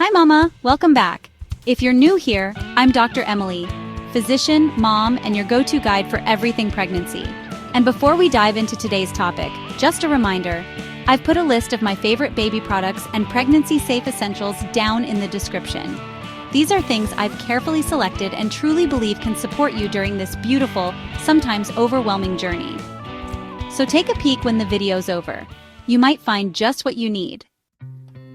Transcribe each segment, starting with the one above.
Hi Mama, welcome back. If you're new here, I'm Dr. Emily, physician, mom, and your go-to guide for everything pregnancy. And before we dive into today's topic, just a reminder, I've put a list of my favorite baby products and pregnancy-safe essentials down in the description. These are things I've carefully selected and truly believe can support you during this beautiful, sometimes overwhelming journey. So take a peek when the video's over. You might find just what you need.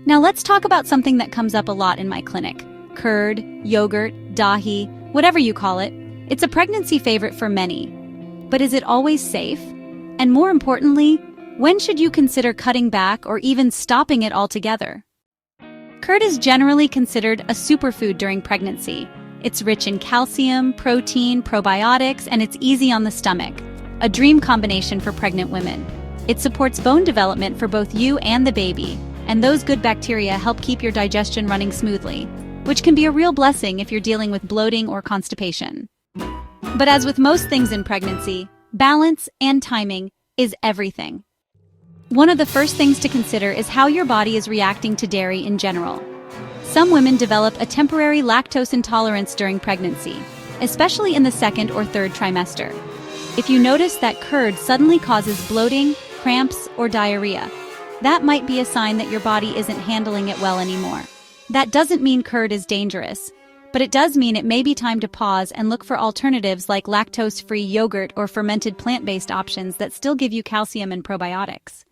Now let's talk about something that comes up a lot in my clinic. Curd, yogurt, dahi, whatever you call it. It's a pregnancy favorite for many. But is it always safe? And more importantly, when should you consider cutting back or even stopping it altogether? Curd is generally considered a superfood during pregnancy. It's rich in calcium, protein, probiotics, and it's easy on the stomach. A dream combination for pregnant women. It supports bone development for both you and the baby, and those good bacteria help keep your digestion running smoothly, which can be a real blessing if you're dealing with bloating or constipation. But as with most things in pregnancy, balance and timing is everything. One of the first things to consider is how your body is reacting to dairy in general. Some women develop a temporary lactose intolerance during pregnancy, especially in the second or third trimester. If you notice that curd suddenly causes bloating, cramps, or diarrhea, that might be a sign that your body isn't handling it well anymore. That doesn't mean curd is dangerous, but it does mean it may be time to pause and look for alternatives like lactose-free yogurt or fermented plant-based options that still give you calcium and probiotics.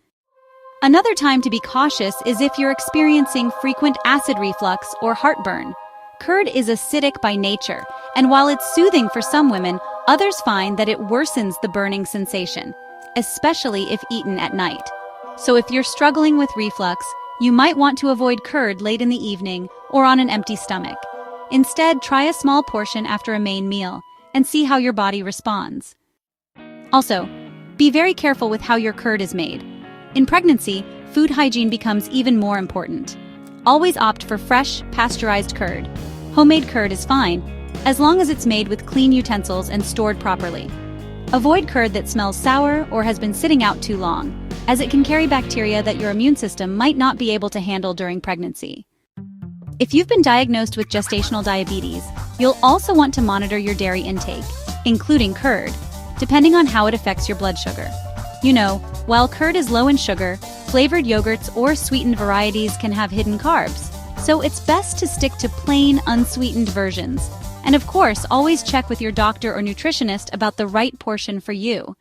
Another time to be cautious is if you're experiencing frequent acid reflux or heartburn. Curd is acidic by nature, and while it's soothing for some women, others find that it worsens the burning sensation, especially if eaten at night. So if you're struggling with reflux, you might want to avoid curd late in the evening or on an empty stomach. Instead, try a small portion after a main meal and see how your body responds. Also, be very careful with how your curd is made. In pregnancy, food hygiene becomes even more important. Always opt for fresh, pasteurized curd. Homemade curd is fine, as long as it's made with clean utensils and stored properly. Avoid curd that smells sour or has been sitting out too long, as it can carry bacteria that your immune system might not be able to handle during pregnancy. If you've been diagnosed with gestational diabetes, you'll also want to monitor your dairy intake, including curd, depending on how it affects your blood sugar. You know, while curd is low in sugar, flavored yogurts or sweetened varieties can have hidden carbs, so it's best to stick to plain, unsweetened versions. And of course, always check with your doctor or nutritionist about the right portion for you.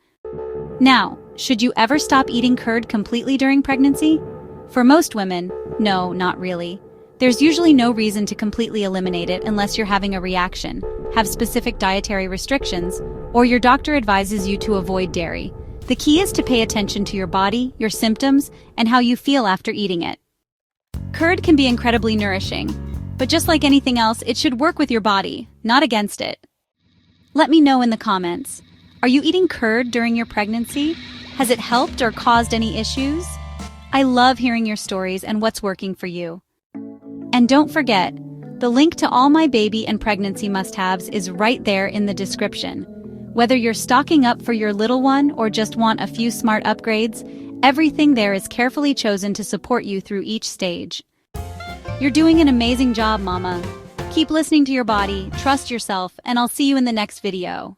Now, should you ever stop eating curd completely during pregnancy? For most women, no, not really. There's usually no reason to completely eliminate it unless you're having a reaction, have specific dietary restrictions, or your doctor advises you to avoid dairy. The key is to pay attention to your body, your symptoms, and how you feel after eating it. Curd can be incredibly nourishing, but just like anything else, it should work with your body, not against it. Let me know in the comments. Are you eating curd during your pregnancy? Has it helped or caused any issues? I love hearing your stories and what's working for you. And don't forget, the link to all my baby and pregnancy must-haves is right there in the description. Whether you're stocking up for your little one or just want a few smart upgrades, everything there is carefully chosen to support you through each stage. You're doing an amazing job, Mama. Keep listening to your body, trust yourself, and I'll see you in the next video.